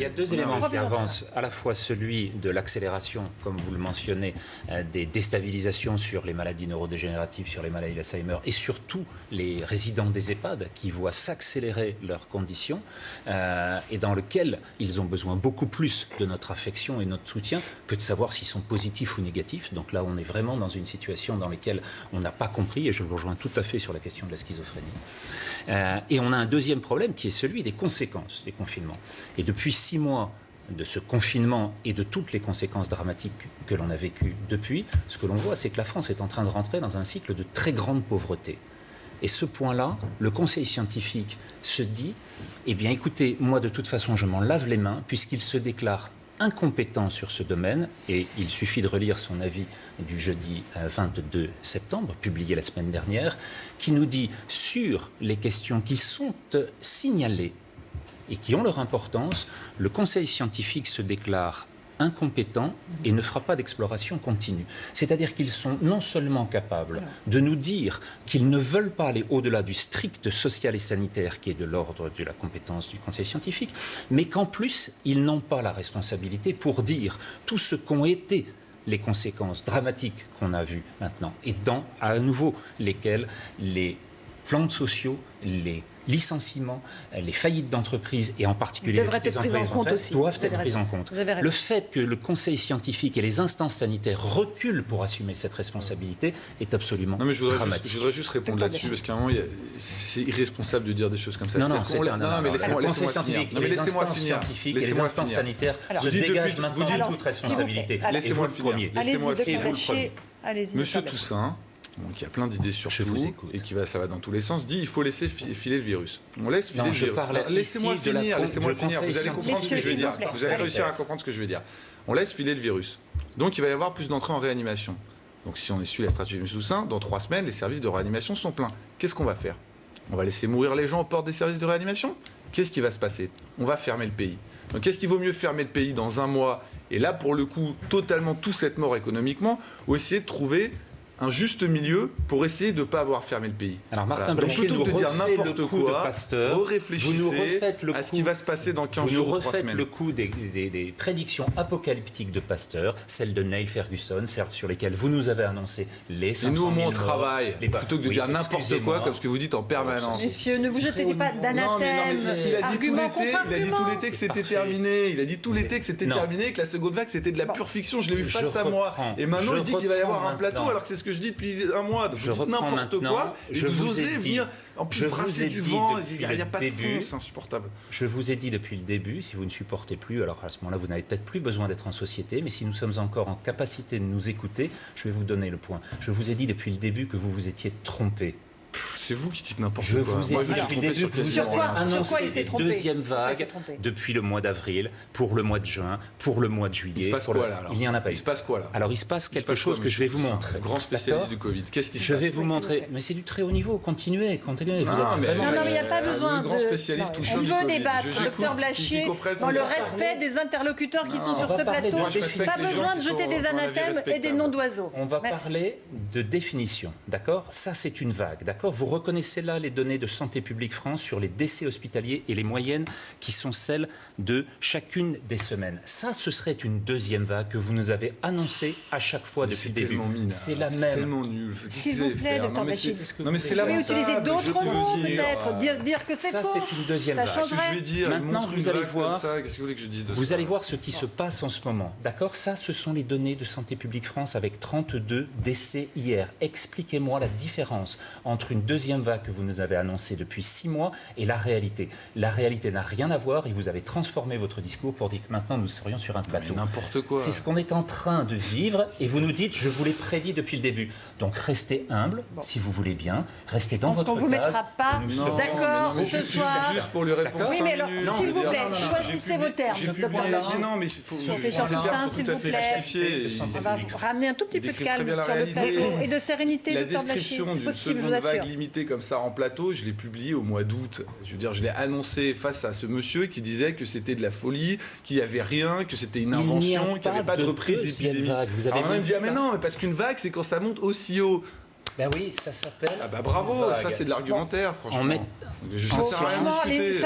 a deux éléments qui avancent, à la fois celui de l'accélération, comme vous le mentionnez, des déstabilisations sur les maladies neurodégénératives, sur les maladies d'Alzheimer, et surtout les résidents des EHPAD qui voient s'accélérer leurs conditions, et dans lequel ils ont besoin beaucoup plus de notre affection et notre soutien que de savoir s'ils sont positifs ou négatifs. Donc là, on est vraiment dans une situation dans laquelle on n'a pas compris, et je vous rejoins tout à fait sur la question de la schizophrénie. Et on a un deuxième problème qui est celui des conséquences des confinements. Et depuis 6 mois de ce confinement et de toutes les conséquences dramatiques que l'on a vécues depuis, ce que l'on voit, c'est que la France est en train de rentrer dans un cycle de très grande pauvreté. Et ce point-là, le conseil scientifique se dit, eh bien écoutez, moi de toute façon je m'en lave les mains puisqu'il se déclare incompétent sur ce domaine, et il suffit de relire son avis du jeudi 22 septembre, publié la semaine dernière, qui nous dit sur les questions qui sont signalées et qui ont leur importance, le conseil scientifique se déclare incompétent et ne fera pas d'exploration continue. C'est-à-dire qu'ils sont non seulement capables de nous dire qu'ils ne veulent pas aller au-delà du strict social et sanitaire qui est de l'ordre de la compétence du conseil scientifique, mais qu'en plus, ils n'ont pas la responsabilité pour dire tout ce qu'ont été les conséquences dramatiques qu'on a vues maintenant, et dans, à nouveau, lesquelles les flammes sociaux, les licenciements, les faillites d'entreprises, et en particulier les petites entreprises doivent être prises en compte. Le fait que le conseil scientifique et les instances sanitaires reculent pour assumer cette responsabilité est absolument dramatique. Je voudrais juste répondre là-dessus, parce qu'à un moment, c'est irresponsable de dire des choses comme ça. Non, mais laissez-moi scientifique, les instances scientifiques et les instances sanitaires se dégagent maintenant de toute responsabilité. Laissez-moi finir. Allez-y, Monsieur Toussaint, qui a plein d'idées sur tout et ça va dans tous les sens, dit il faut laisser filer le virus. On laisse filer le virus. Laissez-moi finir. Vous allez comprendre ce que je veux dire. Vous allez réussir à comprendre ce que je veux dire. On laisse filer le virus. Donc il va y avoir plus d'entrées en réanimation. Donc si on suit la stratégie de M. Toussaint, dans 3 semaines, les services de réanimation sont pleins. Qu'est-ce qu'on va faire? On va laisser mourir les gens aux portes des services de réanimation? Qu'est-ce qui va se passer? On va fermer le pays. Donc qu'est-ce qu'il vaut mieux fermer le pays dans 1 mois, et là pour le coup totalement tous être morts économiquement, ou essayer de trouver un juste milieu pour essayer de ne pas avoir fermé le pays. Alors Martin Blachier nous refait le coup de Pasteur. Réfléchissez à ce qui va se passer dans 15 jours ou 3 semaines. Vous nous refaites le coup des prédictions apocalyptiques de Pasteur, celles de Neil Ferguson, certes sur lesquelles vous nous avez annoncé les 500 000 morts. Et nous, au moins, on travaille, plutôt que de dire n'importe quoi comme ce que vous dites en permanence. Messieurs, ne vous jetez pas d'anathème. Il a dit tout l'été que c'était terminé. Il a dit tout l'été que c'était terminé, que la seconde vague c'était de la pure fiction. Je l'ai eu face à moi. Et maintenant, il dit qu'il va y avoir un plateau alors que c'est ce que je dis depuis 1 mois. Donc vous dites n'importe quoi, et vous osez venir en plus brasser du vent, il n'y a pas de fond, c'est insupportable. Je vous ai dit depuis le début, si vous ne supportez plus, alors à ce moment-là, vous n'avez peut-être plus besoin d'être en société, mais si nous sommes encore en capacité de nous écouter, je vais vous donner le point. Je vous ai dit depuis le début que vous vous étiez trompé. C'est vous qui dites n'importe quoi. Moi, je vous ai dit que vous avez annoncé les deuxièmes vagues depuis le mois d'avril, pour le mois de juin, pour le mois de juillet. Il se passe quoi là? Il n'y en a pas eu. Il se passe quoi là? Alors il se passe quelque chose que je vais vous montrer. Grand spécialiste du Covid. Qu'est-ce qui se passe? Je vais vous montrer. Mais c'est du très haut niveau. Continuez. Non, mais il n'y a pas besoin de... On veut débattre, docteur Blachier, dans le respect des interlocuteurs qui sont sur ce plateau. Pas besoin de jeter des anathèmes et des noms d'oiseaux. On va parler de définition, d'accord? Ça, c'est une vague, d'accord? Vous reconnaissez là les données de Santé publique France sur les décès hospitaliers et les moyennes qui sont celles de chacune des semaines. Ça, ce serait une deuxième vague que vous nous avez annoncée à chaque fois depuis le début. C'est la même. C'est tellement nul. S'il vous plaît, docteur Blachier. Non, mais c'est la même. Vous pouvez utiliser d'autres mots, peut-être. Dire que c'est faux. Ça, c'est une deuxième vague. Ça changerait. Maintenant, vous allez voir. Qu'est-ce que vous voulez que je dise de ça? Vous allez voir ce qui se passe en ce moment. D'accord? Ça, ce sont les données de Santé publique France avec 32 décès hier. Expliquez-moi la différence entre une deuxième vague que vous nous avez annoncée depuis 6 mois et la réalité. La réalité n'a rien à voir et vous avez transformé votre discours pour dire que maintenant nous serions sur un plateau. N'importe quoi. C'est ce qu'on est en train de vivre et vous nous dites je vous l'ai prédit depuis le début. Donc restez humble si vous voulez bien. Restez dans votre case. On ne vous mettra pas d'accord ce soir. Juste pour lui répondre. Oui, mais alors, s'il vous plaît, choisissez vos termes, docteur Blachier. Non, mais il faut s'il vous plaît. On va ramener un tout petit peu de calme sur le plateau et de sérénité, docteur Blachier. La description d'une seconde vague limitée comme ça en plateau, je l'ai publiée au mois d'août. Je veux dire, je l'ai annoncé face à ce monsieur qui disait que c'était de la folie, qu'il n'y avait rien, que c'était une invention, qu'il n'y avait pas de reprise épidémique. Vous avez même dit, ah mais non, mais parce qu'une vague, c'est quand ça monte aussi haut. Ben oui, ça s'appelle... Ah bah bravo, ça c'est de l'argumentaire, franchement.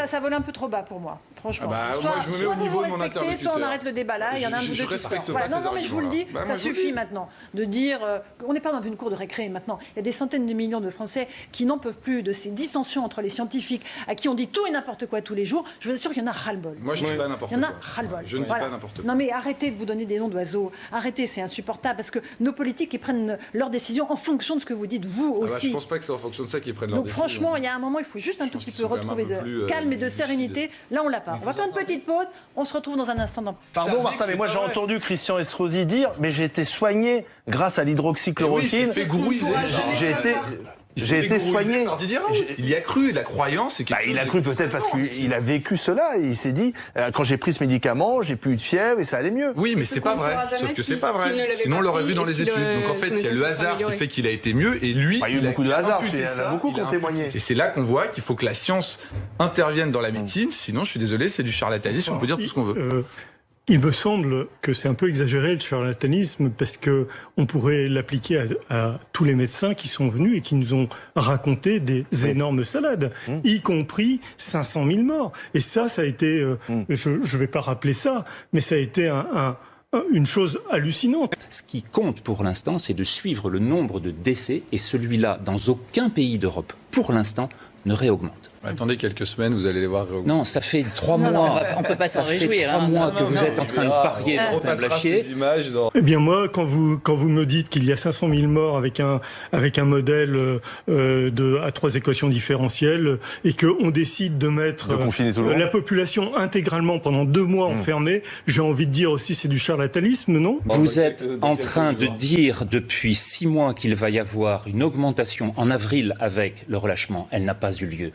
Ça vole un peu trop bas pour moi, franchement. Moi je me mets au niveau de mon interlocuteur. Soit on arrête le débat là, il y en a un ou deux qui sortent. Non, mais je vous le dis, ça suffit maintenant de dire... On n'est pas dans une cour de récré maintenant. Il y a des centaines de millions de Français qui n'en peuvent plus de ces dissensions entre les scientifiques à qui on dit tout et n'importe quoi tous les jours. Je vous assure qu'il y en a ras-le-bol. Moi je ne dis pas n'importe quoi. Il y en a ras-le-bol. Je ne dis pas n'importe quoi. Non mais arrêtez de vous donner des noms d'oiseaux. Arrêtez, c'est insupportable parce que nos politiques ils prennent leurs décisions en fonction de ce que vous dites vous aussi. Je ne pense pas que c'est en fonction de ça qu'ils prennent leurs décisions. Donc franchement, il y a un moment, il faut juste un tout petit peu retrouver de calme et de sérénité. Là, on l'a pas. On va faire une petite pause. On se retrouve dans un instant. Pardon Martin, mais moi j'ai entendu Christian Estrosi dire « mais j'ai été soigné grâce à l'hydroxychloroquine ». J'ai été soigné par Didier Raoult. Il y a cru, la croyance, c'est il a cru peut-être parce qu'il a vécu cela. Et il s'est dit, quand j'ai pris ce médicament, j'ai plus eu de fièvre et ça allait mieux. Oui, mais c'est pas vrai. Sauf que c'est pas vrai. Sinon, on l'aurait vu dans les études. Donc en fait, il y a le hasard qui fait qu'il a été mieux et lui, il y a eu beaucoup de hasard. Il y en a beaucoup qui ont témoigné. Et c'est là qu'on voit qu'il faut que la science intervienne dans la médecine. Sinon, je suis désolé, c'est du charlatanisme. On peut dire tout ce qu'on veut. Il me semble que c'est un peu exagéré le charlatanisme parce que on pourrait l'appliquer à tous les médecins qui sont venus et qui nous ont raconté des énormes salades, y compris 500 000 morts. Et ça a été, je vais pas rappeler ça, mais ça a été une chose hallucinante. Ce qui compte pour l'instant, c'est de suivre le nombre de décès et celui-là, dans aucun pays d'Europe, pour l'instant, ne réaugmente. Attendez quelques semaines, vous allez les voir réaugmenter. Non, ça fait 3 mois. On peut pas s'en réjouir. Ça fait 3 mois que vous êtes en train de parier Martin Blachier. Eh bien moi, quand vous me dites qu'il y a 500 000 morts avec un modèle à 3 équations différentielles et qu'on décide de mettre la population intégralement pendant 2 mois enfermée, j'ai envie de dire aussi c'est du charlatanisme, non ? Vous êtes en train de dire depuis 6 mois qu'il va y avoir une augmentation en avril avec le relâchement. Elle n'a pas eu lieu.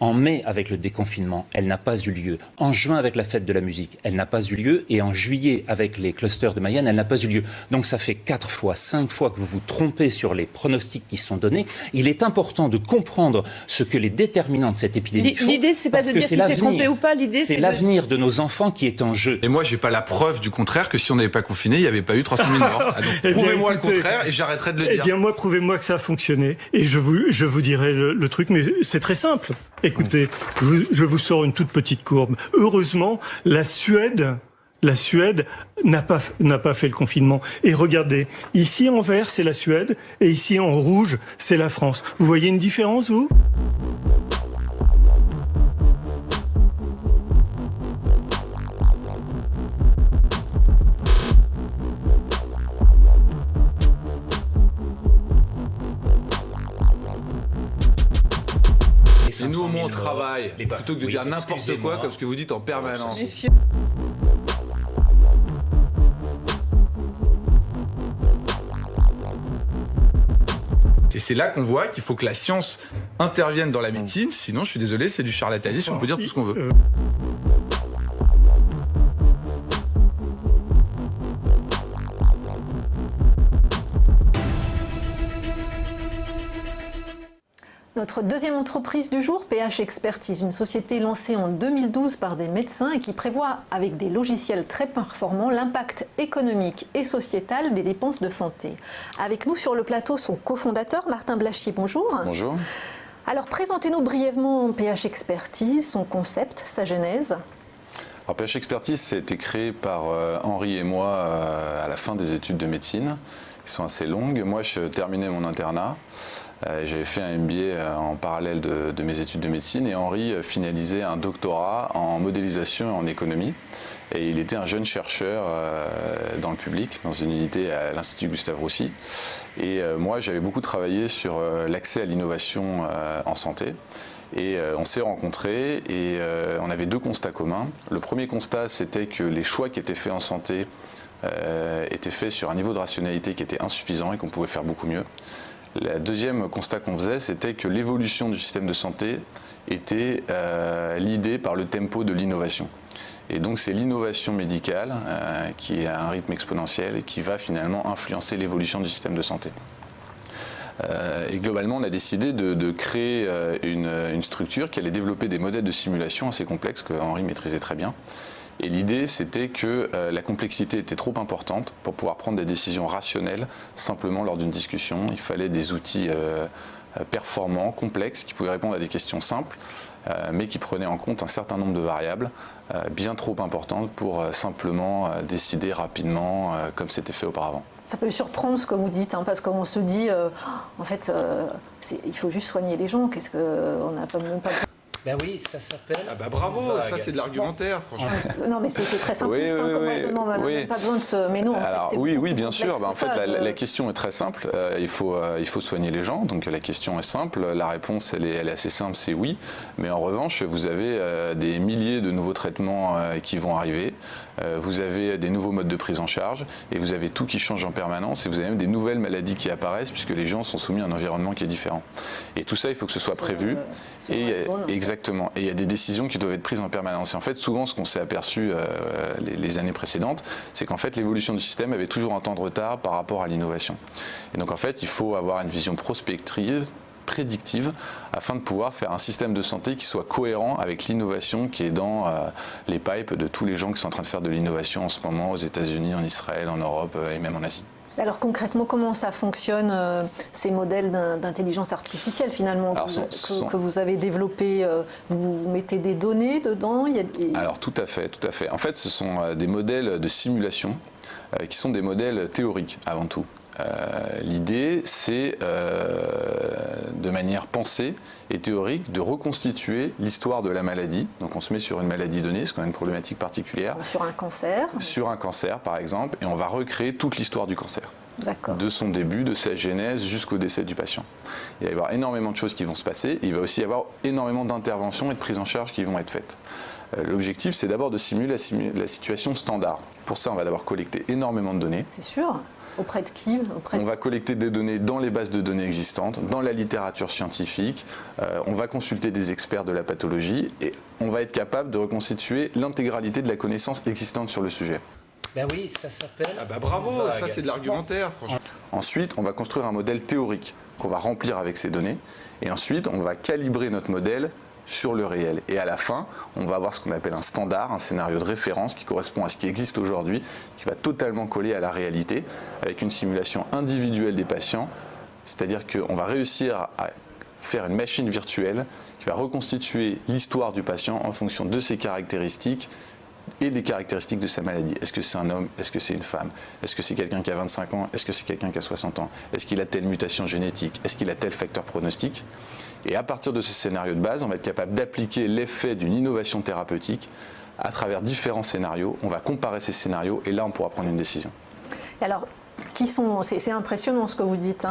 En mai, avec le déconfinement, elle n'a pas eu lieu. En juin, avec la fête de la musique, elle n'a pas eu lieu. Et en juillet, avec les clusters de Mayenne, elle n'a pas eu lieu. Donc ça fait 4 fois, 5 fois que vous vous trompez sur les pronostics qui sont donnés. Il est important de comprendre ce que les déterminants de cette épidémie font. L'idée, c'est pas de dire si c'est trompé ou pas. L'idée, c'est l'avenir de nos enfants qui est en jeu. Et moi, j'ai pas la preuve du contraire que si on n'avait pas confiné, il n'y avait pas eu 300 000 morts. Donc, prouvez-moi le contraire et j'arrêterai de le dire. Eh bien, moi, prouvez-moi que ça a fonctionné. Et je vous dirai le truc, mais c'est très simple. Écoutez, je vous sors une toute petite courbe. Heureusement, la Suède n'a pas fait le confinement. Et regardez, ici en vert, c'est la Suède, et ici en rouge, c'est la France. Vous voyez une différence, vous ? Et nous, au moins, on travaille, plutôt que de dire n'importe quoi, comme ce que vous dites en permanence. Et c'est là qu'on voit qu'il faut que la science intervienne dans la médecine, sinon, je suis désolé, c'est du charlatanisme, on peut dire tout ce qu'on veut. Notre deuxième entreprise du jour, PH Expertise, une société lancée en 2012 par des médecins et qui prévoit, avec des logiciels très performants, l'impact économique et sociétal des dépenses de santé. Avec nous sur le plateau, son cofondateur, Martin Blachier. Bonjour. Bonjour. Alors, présentez-nous brièvement PH Expertise, son concept, sa genèse. Alors, PH Expertise, ça a été créé par Henri et moi à la fin des études de médecine, qui sont assez longues. Moi, je terminais mon internat. J'avais fait un MBA en parallèle de mes études de médecine et Henri finalisait un doctorat en modélisation et en économie. Et il était un jeune chercheur dans le public, dans une unité à l'Institut Gustave Roussy. Et moi, j'avais beaucoup travaillé sur l'accès à l'innovation en santé. Et on s'est rencontrés et on avait 2 constats communs. Le premier constat, c'était que les choix qui étaient faits en santé étaient faits sur un niveau de rationalité qui était insuffisant et qu'on pouvait faire beaucoup mieux. Le deuxième constat qu'on faisait, c'était que l'évolution du système de santé était l'idée par le tempo de l'innovation. Et donc c'est l'innovation médicale qui est à un rythme exponentiel et qui va finalement influencer l'évolution du système de santé. Et globalement, on a décidé de créer une structure qui allait développer des modèles de simulation assez complexes que Henri maîtrisait très bien Et l'idée, c'était que la complexité était trop importante pour pouvoir prendre des décisions rationnelles simplement lors d'une discussion. Il fallait des outils performants, complexes, qui pouvaient répondre à des questions simples, mais qui prenaient en compte un certain nombre de variables bien trop importantes pour simplement décider rapidement comme c'était fait auparavant. Ça peut surprendre ce que vous dites, parce qu'on se dit, en fait, il faut juste soigner les gens. Qu'est-ce qu'on n'a même pas... Ben oui, ça s'appelle... Ah bah bravo, ça c'est de l'argumentaire, franchement. Non, mais c'est très simpliste comme raisonnement, on n'a pas besoin de se... Mais non, alors, en fait, oui, bien sûr. En fait, la question est très simple. Il faut soigner les gens, donc la question est simple. La réponse, elle est assez simple, c'est oui. Mais en revanche, vous avez des milliers de nouveaux traitements qui vont arriver. Vous avez des nouveaux modes de prise en charge et vous avez tout qui change en permanence et vous avez même des nouvelles maladies qui apparaissent puisque les gens sont soumis à un environnement qui est différent. Et tout ça, il faut que ce soit prévu. Exactement. Et il y a des décisions qui doivent être prises en permanence. Et en fait, souvent, ce qu'on s'est aperçu les années précédentes, c'est qu'en fait, l'évolution du système avait toujours un temps de retard par rapport à l'innovation. Et donc, en fait, il faut avoir une vision prospective, prédictive, afin de pouvoir faire un système de santé qui soit cohérent avec l'innovation qui est dans les pipes de tous les gens qui sont en train de faire de l'innovation en ce moment aux États-Unis, en Israël, en Europe et même en Asie. Alors concrètement, comment ça fonctionne, ces modèles d'intelligence artificielle finalement que vous avez développés? Vous mettez des données dedans? Alors tout à fait. En fait, ce sont des modèles de simulation qui sont des modèles théoriques avant tout. L'idée, c'est de manière pensée et théorique de reconstituer l'histoire de la maladie. Donc on se met sur une maladie donnée, parce qu'on a une problématique particulière. Sur un cancer. Sur un cancer, par exemple, et on va recréer toute l'histoire du cancer. D'accord. De son début, de sa genèse jusqu'au décès du patient. Il va y avoir énormément de choses qui vont se passer. Il va aussi y avoir énormément d'interventions et de prises en charge qui vont être faites. L'objectif, c'est d'abord de simuler la situation standard. Pour ça, on va d'abord collecter énormément de données. C'est sûr. Auprès de qui? On va collecter des données dans les bases de données existantes, dans la littérature scientifique, on va consulter des experts de la pathologie et on va être capable de reconstituer l'intégralité de la connaissance existante sur le sujet. Ben oui, ça s'appelle... Ah bah bravo, ça c'est de l'argumentaire, franchement. Ensuite, on va construire un modèle théorique qu'on va remplir avec ces données et ensuite, on va calibrer notre modèle sur le réel. Et à la fin, on va avoir ce qu'on appelle un standard, un scénario de référence qui correspond à ce qui existe aujourd'hui, qui va totalement coller à la réalité, avec une simulation individuelle des patients. C'est-à-dire qu'on va réussir à faire une machine virtuelle qui va reconstituer l'histoire du patient en fonction de ses caractéristiques et des caractéristiques de sa maladie. Est-ce que c'est un homme? Est-ce que c'est une femme? Est-ce que c'est quelqu'un qui a 25 ans? Est-ce que c'est quelqu'un qui a 60 ans? Est-ce qu'il a telle mutation génétique? Est-ce qu'il a tel facteur pronostic? Et à partir de ce scénario de base, on va être capable d'appliquer l'effet d'une innovation thérapeutique à travers différents scénarios. On va comparer ces scénarios et là, on pourra prendre une décision. Alors, c'est impressionnant ce que vous dites.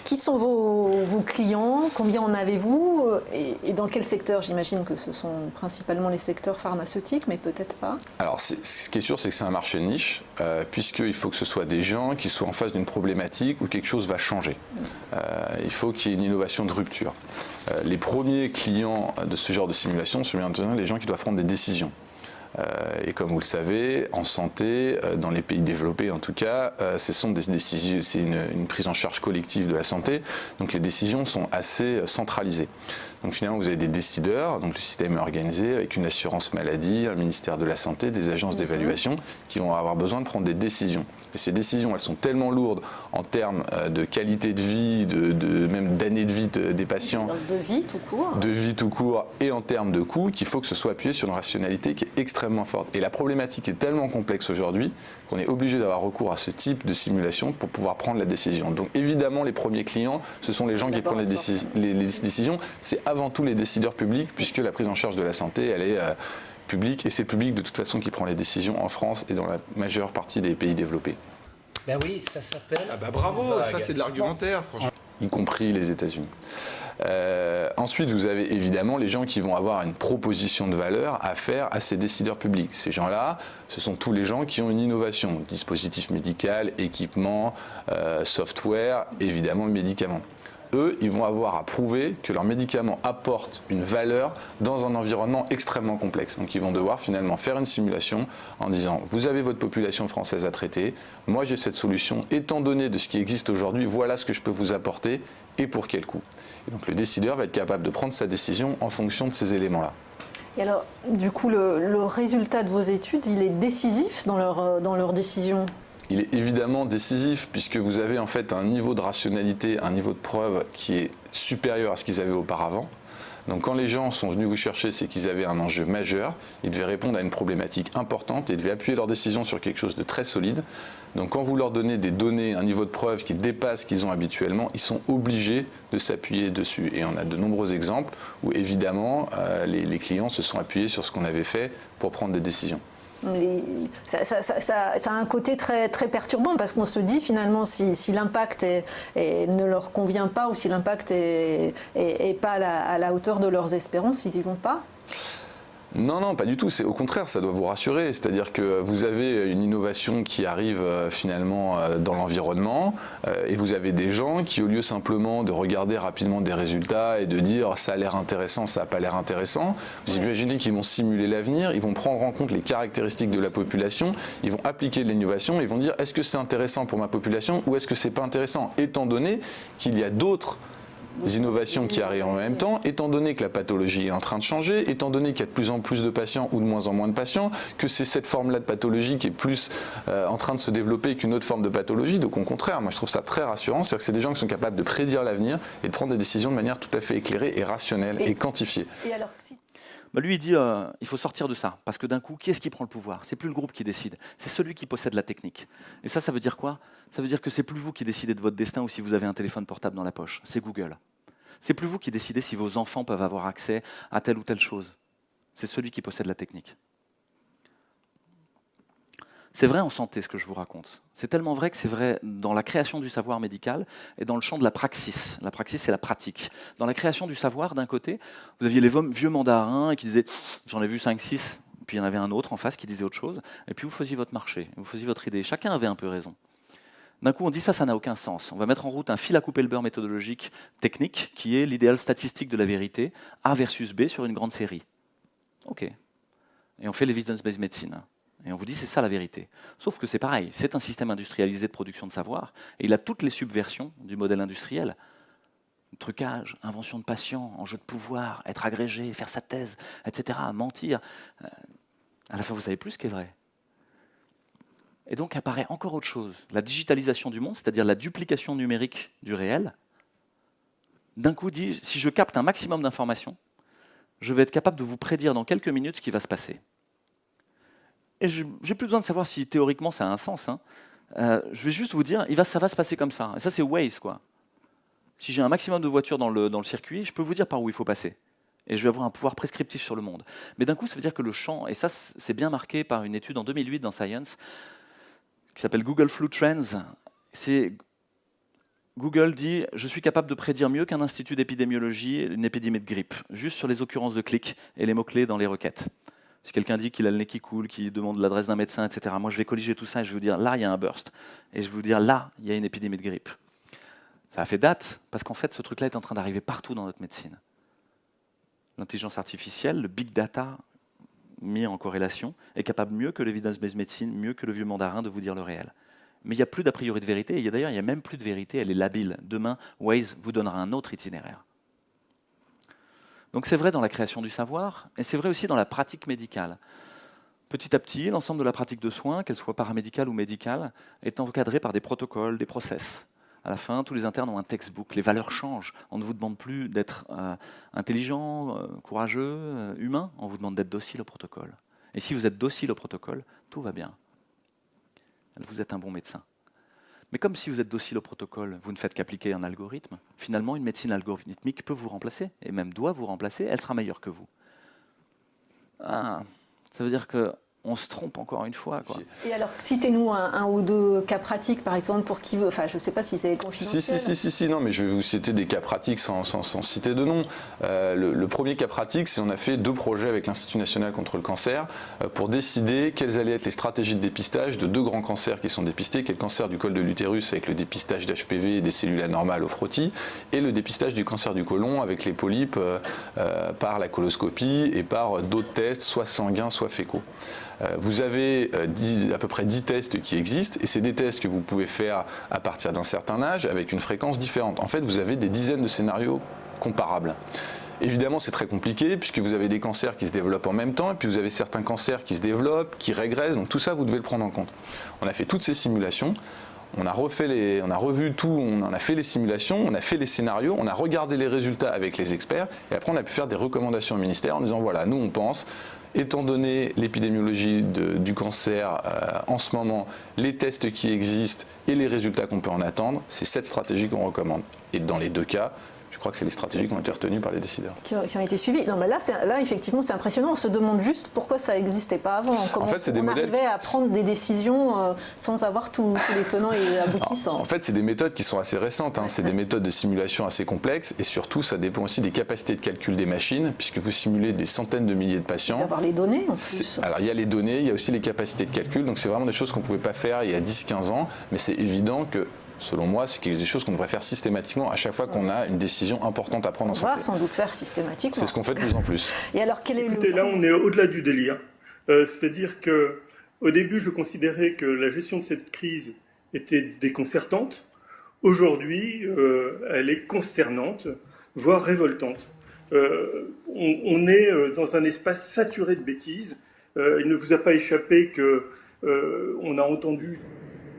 Qui sont vos clients? Combien en avez-vous? Et dans quel secteur? J'imagine que ce sont principalement les secteurs pharmaceutiques, mais peut-être pas. Alors, ce qui est sûr, c'est que c'est un marché de niche, puisqu'il faut que ce soit des gens qui soient en face d'une problématique où quelque chose va changer. Il faut qu'il y ait une innovation de rupture. Les premiers clients de ce genre de simulation sont bien entendu les gens qui doivent prendre des décisions. Et comme vous le savez, en santé, dans les pays développés en tout cas, ce sont des décisions, c'est une prise en charge collective de la santé, donc les décisions sont assez centralisées. Donc finalement, vous avez des décideurs, donc le système est organisé avec une assurance maladie, un ministère de la Santé, des agences d'évaluation qui vont avoir besoin de prendre des décisions. Et ces décisions, elles sont tellement lourdes en termes de qualité de vie, même d'années de vie des patients. De vie tout court. De vie tout court et en termes de coûts, qu'il faut que ce soit appuyé sur une rationalité qui est extrêmement forte. Et la problématique est tellement complexe aujourd'hui qu'on est obligé d'avoir recours à ce type de simulation pour pouvoir prendre la décision. Donc évidemment, les premiers clients, ce sont les gens qui prennent les décisions. C'est avant tout les décideurs publics, puisque la prise en charge de la santé, elle est publique, et c'est le public de toute façon qui prend les décisions en France et dans la majeure partie des pays développés. Ben oui, ça s'appelle... Ah bah bravo, ça c'est de l'argumentaire, franchement. Y compris les États-Unis. Ensuite, vous avez évidemment les gens qui vont avoir une proposition de valeur à faire à ces décideurs publics. Ces gens-là, ce sont tous les gens qui ont une innovation, dispositif médical, équipement, software, évidemment le médicament. Eux, ils vont avoir à prouver que leur médicament apporte une valeur dans un environnement extrêmement complexe. Donc ils vont devoir finalement faire une simulation en disant « Vous avez votre population française à traiter, moi j'ai cette solution, étant donné de ce qui existe aujourd'hui, voilà ce que je peux vous apporter et pour quel coût ». Et donc le décideur va être capable de prendre sa décision en fonction de ces éléments-là. Et alors, du coup, le résultat de vos études, il est décisif dans leur décision ? Il est évidemment décisif puisque vous avez en fait un niveau de rationalité, un niveau de preuve qui est supérieur à ce qu'ils avaient auparavant. Donc quand les gens sont venus vous chercher, c'est qu'ils avaient un enjeu majeur, ils devaient répondre à une problématique importante et devaient appuyer leur décision sur quelque chose de très solide. Donc quand vous leur donnez des données, un niveau de preuve qui dépasse ce qu'ils ont habituellement, ils sont obligés de s'appuyer dessus. Et on a de nombreux exemples où évidemment les clients se sont appuyés sur ce qu'on avait fait pour prendre des décisions. Ça a un côté très, très perturbant parce qu'on se dit finalement si l'impact ne leur convient pas ou si l'impact n'est pas à la hauteur de leurs espérances, ils n'y vont pas. Non, pas du tout. Au contraire, ça doit vous rassurer. C'est-à-dire que vous avez une innovation qui arrive finalement dans l'environnement et vous avez des gens qui, au lieu simplement de regarder rapidement des résultats et de dire ça a l'air intéressant, ça n'a pas l'air intéressant, vous imaginez qu'ils vont simuler l'avenir, ils vont prendre en compte les caractéristiques de la population, ils vont appliquer de l'innovation, ils vont dire est-ce que c'est intéressant pour ma population ou est-ce que c'est pas intéressant, étant donné qu'il y a d'autres innovations qui arrivent en même temps, étant donné que la pathologie est en train de changer, étant donné qu'il y a de plus en plus de patients ou de moins en moins de patients, que c'est cette forme-là de pathologie qui est plus en train de se développer qu'une autre forme de pathologie. Donc au contraire, moi je trouve ça très rassurant, c'est-à-dire que c'est des gens qui sont capables de prédire l'avenir et de prendre des décisions de manière tout à fait éclairée et rationnelle et quantifiée. Et alors, lui, il dit il faut sortir de ça, parce que d'un coup, qui est-ce qui prend le pouvoir? C'est plus le groupe qui décide, c'est celui qui possède la technique. Et ça veut dire quoi? Ça veut dire que c'est plus vous qui décidez de votre destin ou si vous avez un téléphone portable dans la poche, c'est Google. C'est plus vous qui décidez si vos enfants peuvent avoir accès à telle ou telle chose. C'est celui qui possède la technique. C'est vrai en santé ce que je vous raconte. C'est tellement vrai que c'est vrai dans la création du savoir médical et dans le champ de la praxis. La praxis, c'est la pratique. Dans la création du savoir, d'un côté, vous aviez les vieux mandarins qui disaient « j'en ai vu 5, 6 », puis il y en avait un autre en face qui disait autre chose, et puis vous faisiez votre marché, vous faisiez votre idée. Chacun avait un peu raison. D'un coup, on dit ça n'a aucun sens. On va mettre en route un fil à couper le beurre méthodologique technique qui est l'idéal statistique de la vérité, A versus B sur une grande série. OK. Et on fait l'evidence-based medicine. Et on vous dit c'est ça la vérité. Sauf que c'est pareil, c'est un système industrialisé de production de savoir et il a toutes les subversions du modèle industriel. Trucage, invention de patients, enjeu de pouvoir, être agrégé, faire sa thèse, etc., mentir. À la fin, vous savez plus ce qui est vrai. Et donc apparaît encore autre chose, la digitalisation du monde, c'est-à-dire la duplication numérique du réel. D'un coup dit, si je capte un maximum d'informations, je vais être capable de vous prédire dans quelques minutes ce qui va se passer. Et je n'ai plus besoin de savoir si théoriquement ça a un sens. Je vais juste vous dire, ça va se passer comme ça. Et ça c'est Waze, quoi. Si j'ai un maximum de voitures dans le circuit, je peux vous dire par où il faut passer. Et je vais avoir un pouvoir prescriptif sur le monde. Mais d'un coup, ça veut dire que le champ, et ça c'est bien marqué par une étude en 2008 dans Science, qui s'appelle Google Flu Trends. Google dit « Je suis capable de prédire mieux qu'un institut d'épidémiologie une épidémie de grippe, juste sur les occurrences de clics et les mots-clés dans les requêtes. » Si quelqu'un dit qu'il a le nez qui coule, qu'il demande l'adresse d'un médecin, etc., moi je vais colliger tout ça et je vais vous dire « Là, il y a un burst. » Et je vais vous dire « Là, il y a une épidémie de grippe. » Ça a fait date, parce qu'en fait, ce truc-là est en train d'arriver partout dans notre médecine. L'intelligence artificielle, le big data, mis en corrélation, est capable mieux que l'evidence-based medicine, mieux que le vieux mandarin de vous dire le réel. Mais il n'y a plus d'a priori de vérité, et d'ailleurs il n'y a même plus de vérité, elle est labile. Demain, Waze vous donnera un autre itinéraire. Donc c'est vrai dans la création du savoir, et c'est vrai aussi dans la pratique médicale. Petit à petit, l'ensemble de la pratique de soins, qu'elle soit paramédicale ou médicale, est encadrée par des protocoles, des process. À la fin, tous les internes ont un textbook, les valeurs changent. On ne vous demande plus d'être intelligent, courageux, humain, on vous demande d'être docile au protocole. Et si vous êtes docile au protocole, tout va bien. Vous êtes un bon médecin. Mais comme si vous êtes docile au protocole, vous ne faites qu'appliquer un algorithme, finalement une médecine algorithmique peut vous remplacer, et même doit vous remplacer, elle sera meilleure que vous. Ça veut dire que on se trompe encore une fois, quoi. Et alors, citez-nous un ou deux cas pratiques, par exemple, pour qui veut. Enfin, je ne sais pas si c'est confidentiel. Si, non, mais je vais vous citer des cas pratiques sans citer de nom. Le premier cas pratique, c'est qu'on a fait 2 projets avec l'Institut national contre le cancer pour décider quelles allaient être les stratégies de dépistage de 2 grands cancers qui sont dépistés, qui est le cancer du col de l'utérus avec le dépistage d'HPV et des cellules anormales au frottis, et le dépistage du cancer du côlon avec les polypes par la coloscopie et par d'autres tests, soit sanguins, soit fécaux. Vous avez à peu près 10 tests qui existent et c'est des tests que vous pouvez faire à partir d'un certain âge avec une fréquence différente. En fait, vous avez des dizaines de scénarios comparables. Évidemment, c'est très compliqué puisque vous avez des cancers qui se développent en même temps et puis vous avez certains cancers qui se développent, qui régressent. Donc tout ça, vous devez le prendre en compte. On a fait toutes ces simulations. On a revu tout, on en a fait les simulations, on a fait les scénarios, on a regardé les résultats avec les experts et après on a pu faire des recommandations au ministère en disant voilà, nous on pense, étant donné l'épidémiologie du cancer en ce moment, les tests qui existent et les résultats qu'on peut en attendre, c'est cette stratégie qu'on recommande. Et dans les deux cas, je crois que c'est les stratégies qui ont été retenues par les décideurs. Qui ont été suivies. Non, mais là, effectivement, c'est impressionnant. On se demande juste pourquoi ça n'existait pas avant. Comment on arrivait à prendre des décisions sans avoir tous les tenants et aboutissants. En fait, c'est des méthodes qui sont assez récentes. C'est des méthodes de simulation assez complexes. Et surtout, ça dépend aussi des capacités de calcul des machines, puisque vous simulez des centaines de milliers de patients. D'avoir les données, en plus. Alors, il y a les données, il y a aussi les capacités de calcul. Donc, c'est vraiment des choses qu'on ne pouvait pas faire il y a 10-15 ans. Mais c'est évident que selon moi, c'est des choses qu'on devrait faire systématiquement à chaque fois qu'on a une décision importante à prendre en santé. On va sans doute faire systématiquement. C'est ce qu'on fait de plus en plus. Et alors, quel est Écoutez, là, on est au-delà du délire. C'est-à-dire que, au début, je considérais que la gestion de cette crise était déconcertante. Aujourd'hui, elle est consternante, voire révoltante. On est dans un espace saturé de bêtises. Il ne vous a pas échappé que on a entendu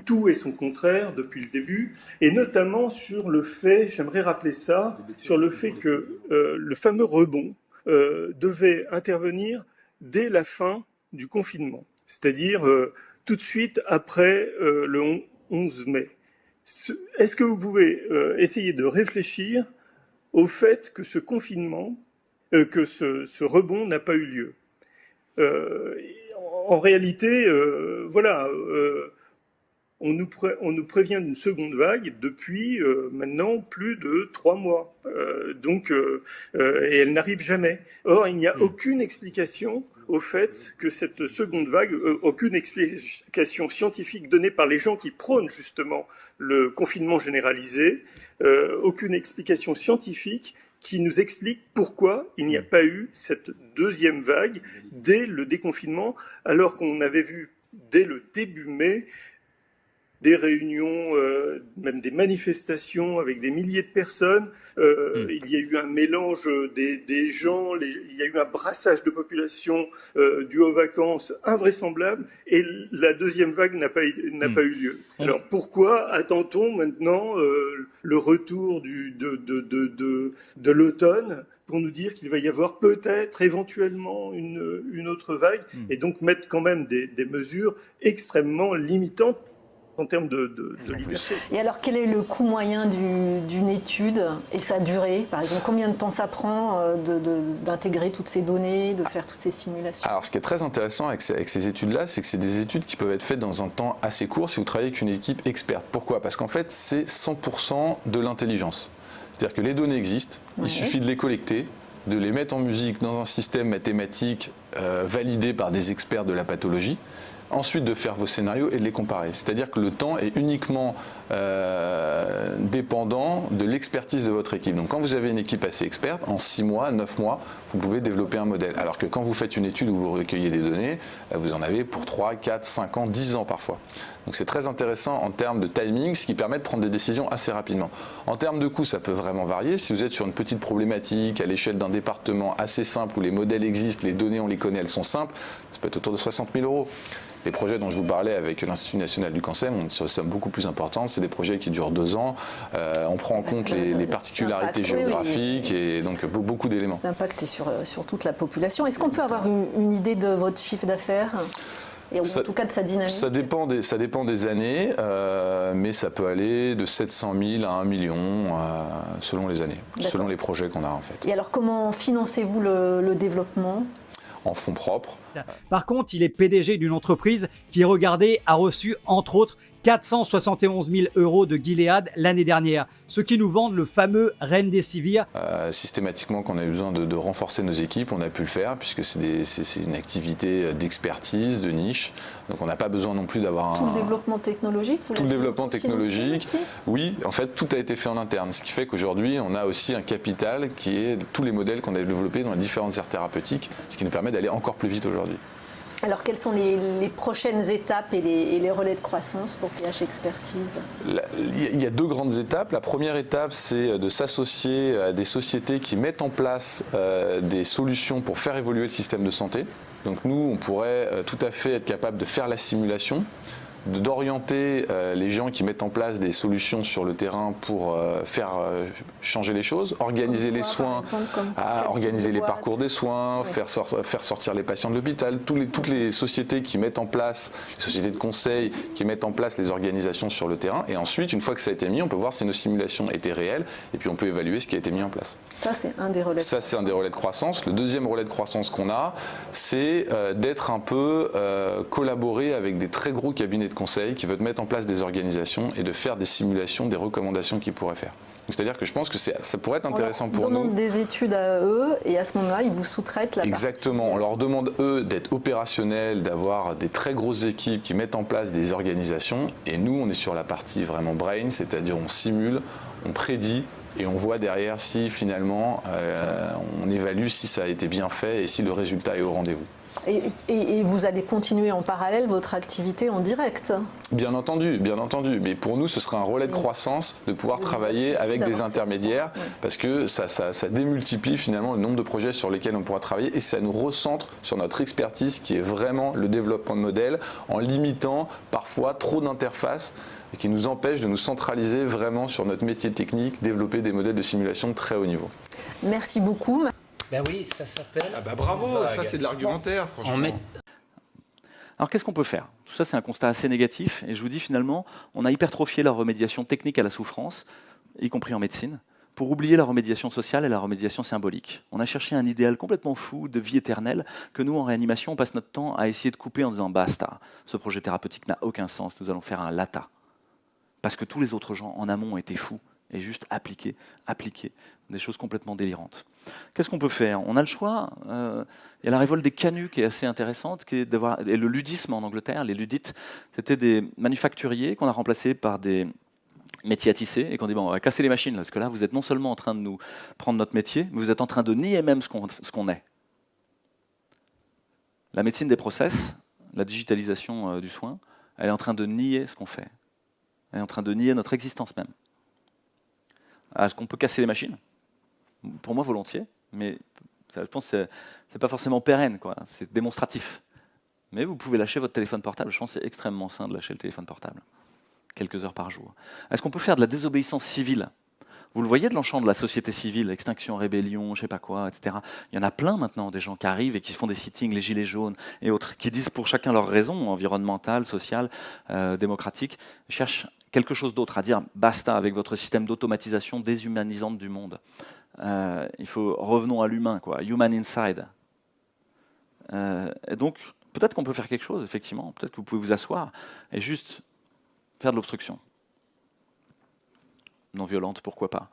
tout et son contraire depuis le début, et notamment sur le fait, j'aimerais rappeler ça, sur le fait que le fameux rebond devait intervenir dès la fin du confinement, c'est-à-dire tout de suite après le 11 mai. Est-ce que vous pouvez essayer de réfléchir au fait que ce confinement, que ce rebond n'a pas eu lieu? En réalité, voilà... On nous prévient d'une seconde vague depuis maintenant plus de 3 mois. Et elle n'arrive jamais. Or, il n'y a aucune explication au fait que cette seconde vague, aucune explication scientifique donnée par les gens qui prônent justement le confinement généralisé, aucune explication scientifique qui nous explique pourquoi il n'y a pas eu cette deuxième vague dès le déconfinement, alors qu'on avait vu dès le début mai des réunions, même des manifestations avec des milliers de personnes. Il y a eu un mélange des gens, il y a eu un brassage de population dû aux vacances invraisemblable, et la deuxième vague n'a pas eu lieu. Alors pourquoi attend-on maintenant le retour de l'automne pour nous dire qu'il va y avoir peut-être, éventuellement, une autre vague, et donc mettre quand même des mesures extrêmement limitantes en termes de liberté. Et alors, quel est le coût moyen d'une étude et sa durée? Par exemple, combien de temps ça prend d'intégrer toutes ces données, de faire toutes ces simulations? Alors, ce qui est très intéressant avec ces études-là, c'est que c'est des études qui peuvent être faites dans un temps assez court si vous travaillez avec une équipe experte. Pourquoi? Parce qu'en fait, c'est 100% de l'intelligence. C'est-à-dire que les données existent, il suffit de les collecter, de les mettre en musique dans un système mathématique validé par des experts de la pathologie, ensuite de faire vos scénarios et de les comparer. C'est-à-dire que le temps est uniquement dépendant de l'expertise de votre équipe. Donc quand vous avez une équipe assez experte, en 6 mois, 9 mois, vous pouvez développer un modèle. Alors que quand vous faites une étude où vous recueillez des données, vous en avez pour 3, 4, 5 ans, 10 ans parfois. Donc c'est très intéressant en termes de timing, ce qui permet de prendre des décisions assez rapidement. En termes de coûts, ça peut vraiment varier. Si vous êtes sur une petite problématique à l'échelle d'un département assez simple où les modèles existent, les données on les connaît, elles sont simples, ça peut être autour de 60 000 €. Les projets dont je vous parlais avec l'Institut national du cancer, on est sur des sommes beaucoup plus importantes. C'est des projets qui durent 2 ans. On prend en compte les particularités géographiques et donc beaucoup d'éléments. L'impact est sur toute la population. Est-ce qu'on peut avoir une idée de votre chiffre d'affaires ? Et en tout cas de sa dynamique? Ça dépend des années, mais ça peut aller de 700 000 à 1 million selon les années, selon les projets qu'on a en fait. Et alors comment financez-vous le développement? En fonds propres. Par contre, il est PDG d'une entreprise qui, regardez, a reçu entre autres 471 000 € de Gilead l'année dernière, ce qui nous vend le fameux Remdesivir. Systématiquement, quand on a eu besoin de renforcer nos équipes, on a pu le faire puisque c'est une activité d'expertise, de niche. Donc on n'a pas besoin non plus d'avoir Tout le développement technologique, tout le développement technologique, oui, en fait, tout a été fait en interne. Ce qui fait qu'aujourd'hui, on a aussi un capital qui est tous les modèles qu'on a développés dans les différentes aires thérapeutiques, ce qui nous permet d'aller encore plus vite aujourd'hui. Alors, quelles sont les prochaines étapes et les relais de croissance pour PH Expertise? Il y a 2 grandes étapes. La première étape, c'est de s'associer à des sociétés qui mettent en place des solutions pour faire évoluer le système de santé. Donc nous, on pourrait tout à fait être capable de faire la simulation, d'orienter les gens qui mettent en place des solutions sur le terrain pour faire changer les choses, organiser les soins, organiser les parcours des soins, faire sortir les patients de l'hôpital, toutes les sociétés qui mettent en place, les sociétés de conseil qui mettent en place les organisations sur le terrain. Et ensuite, une fois que ça a été mis, on peut voir si nos simulations étaient réelles et puis on peut évaluer ce qui a été mis en place. Ça, c'est un des relais. Ça, c'est un des relais de croissance. Le deuxième relais de croissance qu'on a, c'est d'être un peu collaboré avec des très gros cabinets de conseil qui veulent mettre en place des organisations et de faire des simulations, des recommandations qu'ils pourraient faire. C'est-à-dire que je pense que ça pourrait être intéressant pour nous. On demande des études à eux et à ce moment-là, ils vous sous-traitent la Exactement. On leur demande, eux, d'être opérationnels, d'avoir des très grosses équipes qui mettent en place des organisations. Et nous, on est sur la partie vraiment brain, c'est-à-dire on simule, on prédit et on voit derrière si finalement on évalue si ça a été bien fait et si le résultat est au rendez-vous. Et vous allez continuer en parallèle votre activité en direct? Bien entendu. Mais pour nous, ce serait un relais de croissance de pouvoir travailler avec des intermédiaires parce que ça démultiplie finalement le nombre de projets sur lesquels on pourra travailler et ça nous recentre sur notre expertise qui est vraiment le développement de modèles en limitant parfois trop d'interfaces et qui nous empêche de nous centraliser vraiment sur notre métier technique, développer des modèles de simulation de très haut niveau. Merci beaucoup. Ben oui, ça s'appelle... Ah bah bravo, ça c'est de l'argumentaire, franchement. Alors qu'est-ce qu'on peut faire? Tout ça, c'est un constat assez négatif. Et je vous dis finalement, on a hypertrophié la remédiation technique à la souffrance, y compris en médecine, pour oublier la remédiation sociale et la remédiation symbolique. On a cherché un idéal complètement fou de vie éternelle que nous, en réanimation, on passe notre temps à essayer de couper en disant « basta, ce projet thérapeutique n'a aucun sens, nous allons faire un LATA ». Parce que tous les autres gens en amont ont été fous et juste appliquer des choses complètement délirantes. Qu'est-ce qu'on peut faire? On a le choix. Il y a la révolte des canuts qui est assez intéressante, et le ludisme en Angleterre. Les ludites, c'était des manufacturiers qu'on a remplacés par des métiers à tisser et qu'on dit bon, on va casser les machines là, parce que là, vous êtes non seulement en train de nous prendre notre métier, mais vous êtes en train de nier même ce qu'on est. La médecine des process, la digitalisation du soin, elle est en train de nier ce qu'on fait. Elle est en train de nier notre existence même. Est-ce qu'on peut casser les machines? Pour moi, volontiers, mais ça, je pense que c'est pas forcément pérenne, quoi. C'est démonstratif. Mais vous pouvez lâcher votre téléphone portable. Je pense que c'est extrêmement sain de lâcher le téléphone portable, quelques heures par jour. Est-ce qu'on peut faire de la désobéissance civile? Vous le voyez de l'enchant de la société civile, extinction, rébellion, je sais pas quoi, etc. Il y en a plein maintenant, des gens qui arrivent et qui font des sittings, les gilets jaunes et autres, qui disent pour chacun leurs raisons, environnementales, sociales, démocratiques, cherchent quelque chose d'autre, à dire basta avec votre système d'automatisation déshumanisante du monde. Revenons à l'humain, quoi, human inside. Et donc, peut-être qu'on peut faire quelque chose, effectivement, peut-être que vous pouvez vous asseoir et juste faire de l'obstruction. Non violente, pourquoi pas.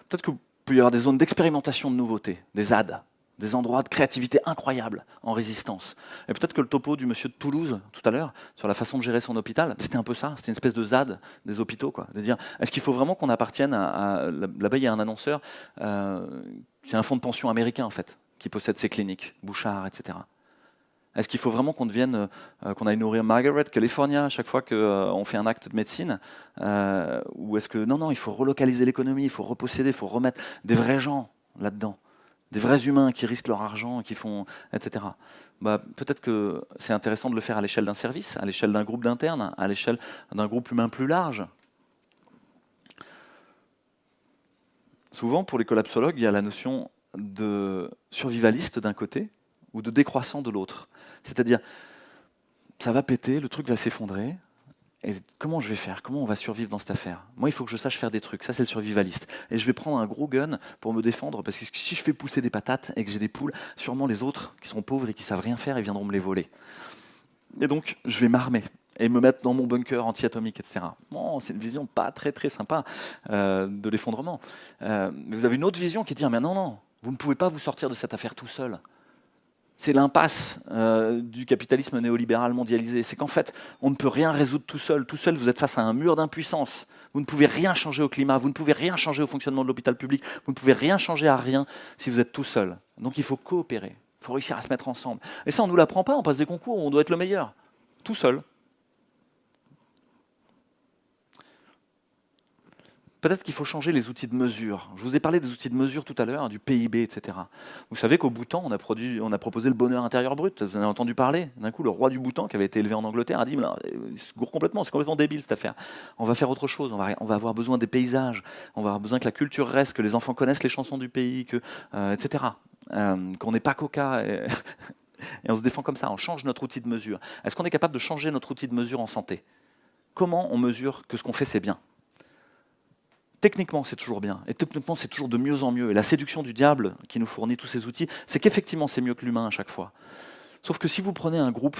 Peut-être que vous pouvez y avoir des zones d'expérimentation de nouveautés, des ZAD, des endroits de créativité incroyables en résistance. Et peut-être que le topo du monsieur de Toulouse, tout à l'heure, sur la façon de gérer son hôpital, c'était un peu ça, c'était une espèce de ZAD des hôpitaux, quoi. De dire, est-ce qu'il faut vraiment qu'on appartienne à là-bas, il y a un annonceur, c'est un fonds de pension américain, en fait, qui possède ces cliniques, Bouchard, etc. Est-ce qu'il faut vraiment qu'on devienne, qu'on aille nourrir Margaret California à chaque fois qu'on fait un acte de médecine, ou est-ce que non, il faut relocaliser l'économie, il faut reposséder, il faut remettre des vrais gens là-dedans, des vrais humains qui risquent leur argent, qui font, etc. Peut-être que c'est intéressant de le faire à l'échelle d'un service, à l'échelle d'un groupe d'internes, à l'échelle d'un groupe humain plus large. Souvent, pour les collapsologues, il y a la notion de survivaliste d'un côté ou de décroissant de l'autre. C'est-à-dire, ça va péter, le truc va s'effondrer, et comment je vais faire? Comment on va survivre dans cette affaire? Moi, il faut que je sache faire des trucs, ça c'est le survivaliste. Et je vais prendre un gros gun pour me défendre, parce que si je fais pousser des patates et que j'ai des poules, sûrement les autres qui sont pauvres et qui savent rien faire, ils viendront me les voler. Et donc, je vais m'armer et me mettre dans mon bunker anti-atomique, etc. Bon, c'est une vision pas très très sympa de l'effondrement. Mais vous avez une autre vision qui est de dire, mais non, vous ne pouvez pas vous sortir de cette affaire tout seul. C'est l'impasse du capitalisme néolibéral mondialisé. C'est qu'en fait, on ne peut rien résoudre tout seul. Tout seul, vous êtes face à un mur d'impuissance. Vous ne pouvez rien changer au climat, vous ne pouvez rien changer au fonctionnement de l'hôpital public, vous ne pouvez rien changer à rien si vous êtes tout seul. Donc il faut coopérer. Il faut réussir à se mettre ensemble. Et ça, on ne nous l'apprend pas, on passe des concours où on doit être le meilleur, tout seul. Peut-être qu'il faut changer les outils de mesure. Je vous ai parlé des outils de mesure tout à l'heure, du PIB, etc. Vous savez qu'au Bhoutan, on a proposé le bonheur intérieur brut. Vous en avez entendu parler. D'un coup, le roi du Bhoutan, qui avait été élevé en Angleterre, a dit c'est complètement débile cette affaire. On va faire autre chose. On va avoir besoin des paysages. On va avoir besoin que la culture reste, que les enfants connaissent les chansons du pays, etc. Qu'on n'ait pas Coca. Et on se défend comme ça. On change notre outil de mesure. Est-ce qu'on est capable de changer notre outil de mesure en santé? Comment on mesure que ce qu'on fait, c'est bien? Techniquement, c'est toujours bien. Et techniquement, c'est toujours de mieux en mieux. Et la séduction du diable qui nous fournit tous ces outils, c'est qu'effectivement, c'est mieux que l'humain à chaque fois. Sauf que si vous prenez un groupe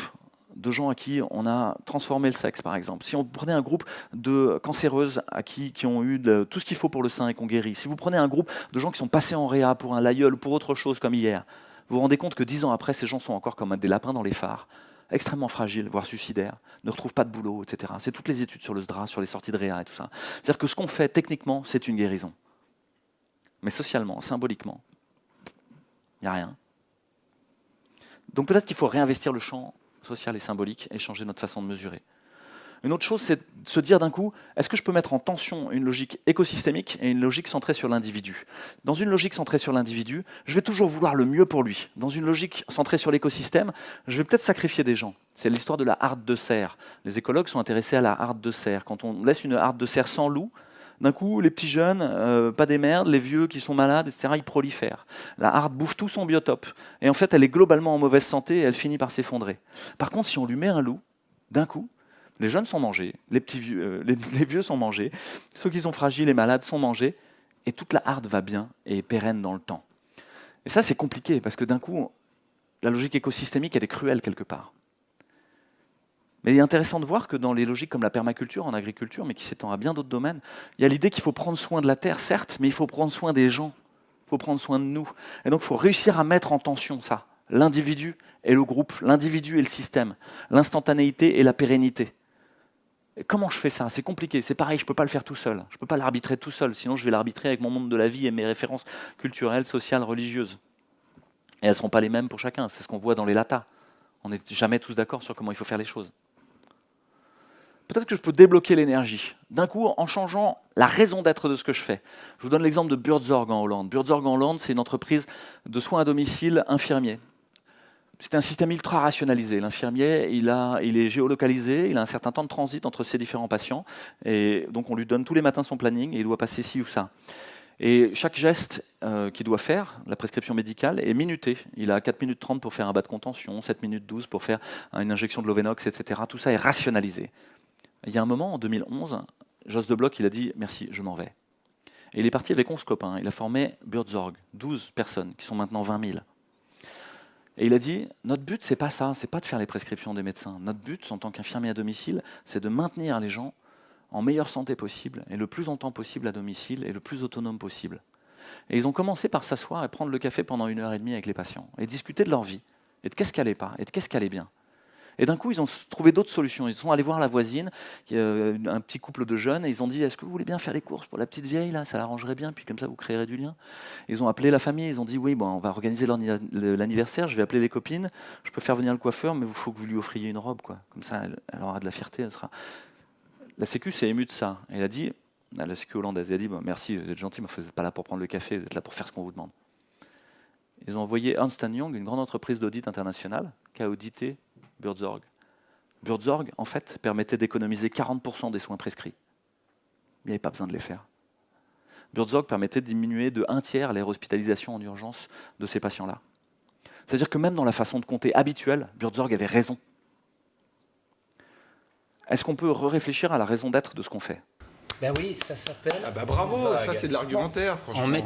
de gens à qui on a transformé le sexe, par exemple, si on prenait un groupe de cancéreuses à qui ont eu tout ce qu'il faut pour le sein et qu'on guérit, si vous prenez un groupe de gens qui sont passés en réa pour un laïeul ou pour autre chose comme hier, vous vous rendez compte que 10 ans après, ces gens sont encore comme des lapins dans les phares, extrêmement fragiles, voire suicidaires, ne retrouvent pas de boulot, etc. C'est toutes les études sur le SDRA, sur les sorties de réa et tout ça. C'est-à-dire que ce qu'on fait, techniquement, c'est une guérison. Mais socialement, symboliquement, il n'y a rien. Donc peut-être qu'il faut réinvestir le champ social et symbolique et changer notre façon de mesurer. Une autre chose, c'est de se dire d'un coup, est-ce que je peux mettre en tension une logique écosystémique et une logique centrée sur l'individu? Dans une logique centrée sur l'individu, je vais toujours vouloir le mieux pour lui. Dans une logique centrée sur l'écosystème, je vais peut-être sacrifier des gens. C'est l'histoire de la harde de cerf. Les écologues sont intéressés à la harde de cerf. Quand on laisse une harde de cerf sans loup, d'un coup, les petits jeunes, pas des merdes, les vieux qui sont malades, etc., ils prolifèrent. La harde bouffe tout son biotope. Et en fait, elle est globalement en mauvaise santé et elle finit par s'effondrer. Par contre, si on lui met un loup, d'un coup, les jeunes sont mangés, les vieux sont mangés, ceux qui sont fragiles et malades sont mangés, et toute la harde va bien et est pérenne dans le temps. Et ça, c'est compliqué, parce que d'un coup, la logique écosystémique, elle est cruelle quelque part. Mais il est intéressant de voir que dans les logiques comme la permaculture en agriculture, mais qui s'étend à bien d'autres domaines, il y a l'idée qu'il faut prendre soin de la terre, certes, mais il faut prendre soin des gens, il faut prendre soin de nous. Et donc, il faut réussir à mettre en tension ça, l'individu et le groupe, l'individu et le système, l'instantanéité et la pérennité. Et comment je fais ça? C'est compliqué, c'est pareil, je ne peux pas le faire tout seul, je ne peux pas l'arbitrer tout seul, sinon je vais l'arbitrer avec mon monde de la vie et mes références culturelles, sociales, religieuses. Et elles ne seront pas les mêmes pour chacun, c'est ce qu'on voit dans les latas. On n'est jamais tous d'accord sur comment il faut faire les choses. Peut-être que je peux débloquer l'énergie, d'un coup en changeant la raison d'être de ce que je fais. Je vous donne l'exemple de Buurtzorg en Hollande. Buurtzorg en Hollande, c'est une entreprise de soins à domicile infirmiers. C'est un système ultra rationalisé. L'infirmier, il est géolocalisé, il a un certain temps de transit entre ses différents patients, et donc on lui donne tous les matins son planning, et il doit passer ci ou ça. Et chaque geste qu'il doit faire, la prescription médicale, est minuté. Il a 4 minutes 30 pour faire un bas de contention, 7 minutes 12 pour faire une injection de Lovenox, etc. Tout ça est rationalisé. Il y a un moment, en 2011, Jos de Blok, il a dit « Merci, je m'en vais ». Et il est parti avec 11 copains. Il a formé Buurtzorg, 12 personnes, qui sont maintenant 20 000. Et il a dit, notre but, c'est pas ça, c'est pas de faire les prescriptions des médecins. Notre but, en tant qu'infirmier à domicile, c'est de maintenir les gens en meilleure santé possible, et le plus longtemps possible à domicile, et le plus autonome possible. Et ils ont commencé par s'asseoir et prendre le café pendant 1h30 avec les patients, et discuter de leur vie, et de qu'est-ce qui allait pas, et de qu'est-ce qui allait bien. Et d'un coup, ils ont trouvé d'autres solutions. Ils sont allés voir la voisine, un petit couple de jeunes, et ils ont dit, est-ce que vous voulez bien faire les courses pour la petite vieille, là, ça l'arrangerait bien, puis comme ça, vous créerez du lien. Ils ont appelé la famille, ils ont dit, oui, bon, on va organiser l'anniversaire, je vais appeler les copines, je peux faire venir le coiffeur, mais il faut que vous lui offriez une robe, quoi. Comme ça, elle aura de la fierté, elle sera... La Sécu s'est émue de ça. Et elle a dit, la Sécu hollandaise, elle a dit, bon, merci, vous êtes gentil, mais vous n'êtes pas là pour prendre le café, vous êtes là pour faire ce qu'on vous demande. Ils ont envoyé Ernst & Young, une grande entreprise d'audit internationale, qui a audité Buurtzorg. Buurtzorg, en fait, permettait d'économiser 40% des soins prescrits. Il n'y avait pas besoin de les faire. Buurtzorg permettait de diminuer de 1/3 les hospitalisations en urgence de ces patients-là. C'est-à-dire que même dans la façon de compter habituelle, Buurtzorg avait raison. Est-ce qu'on peut réfléchir à la raison d'être de ce qu'on fait? Ben oui, ça s'appelle... Ah bah bravo, ça c'est de l'argumentaire, franchement.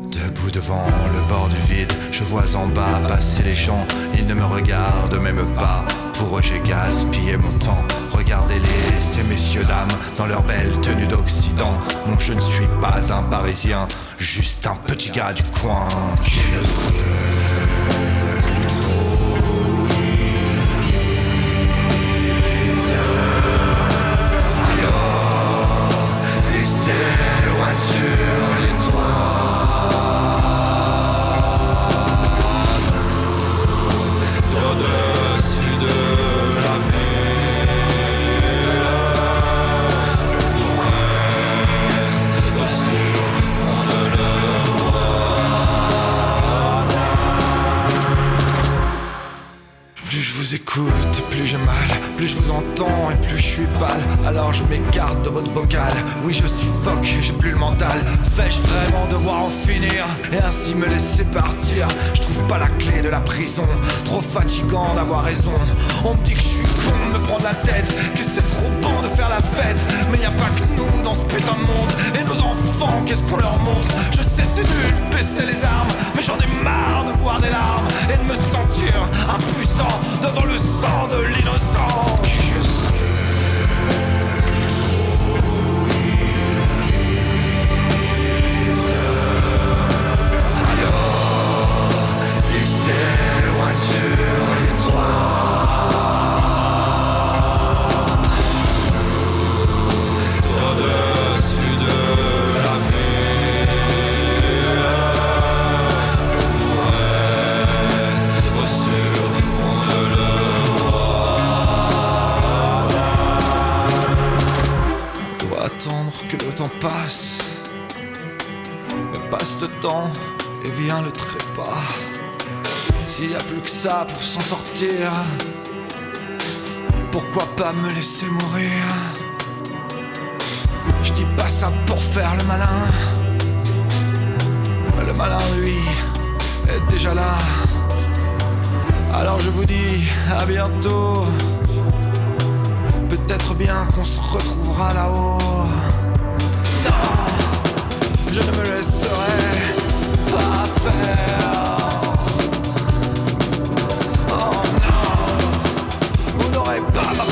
Debout devant le bord du vide, je vois en bas passer les gens. Ils ne me regardent même pas, pour eux j'ai gaspillé mon temps. Regardez-les, ces messieurs dames, dans leur belle tenue d'Occident. Non, je ne suis pas un Parisien, juste un petit gars du coin qui ne sait plus trop où il est. plus je vous entends et plus je suis pâle. Alors je m'écarte de votre bocal. Oui, je suffoque, j'ai plus le mental. Vais-je vraiment devoir en finir et ainsi me laisser partir? Je trouve pas la clé de la prison, trop fatigant d'avoir raison. On me dit que je suis con de me prendre la tête, que c'est trop bon de faire la fête. Mais y a pas que nous dans ce putain de monde. Et nos enfants, qu'est-ce qu'on leur montre? Je sais c'est nul, baisser les armes, mais j'en ai marre de voir des larmes et de me sentir impuissant devant le sang de l'innocent. Je sais plus trop où il habite. Alors, il s'éloigne sur les toits. Tout au-dessus de la ville, pour être sûr qu'on ne le voit. On doit attendre que le temps passe, mais passe le temps et vient le trépas. S'il n'y a plus que ça pour s'en sortir, pourquoi pas me laisser mourir? Je dis pas ça pour faire le malin, mais le malin lui est déjà là. Alors je vous dis à bientôt, peut-être bien qu'on se retrouvera là-haut. Non, je ne me laisserai pas faire. Oh non, vous n'aurez pas ma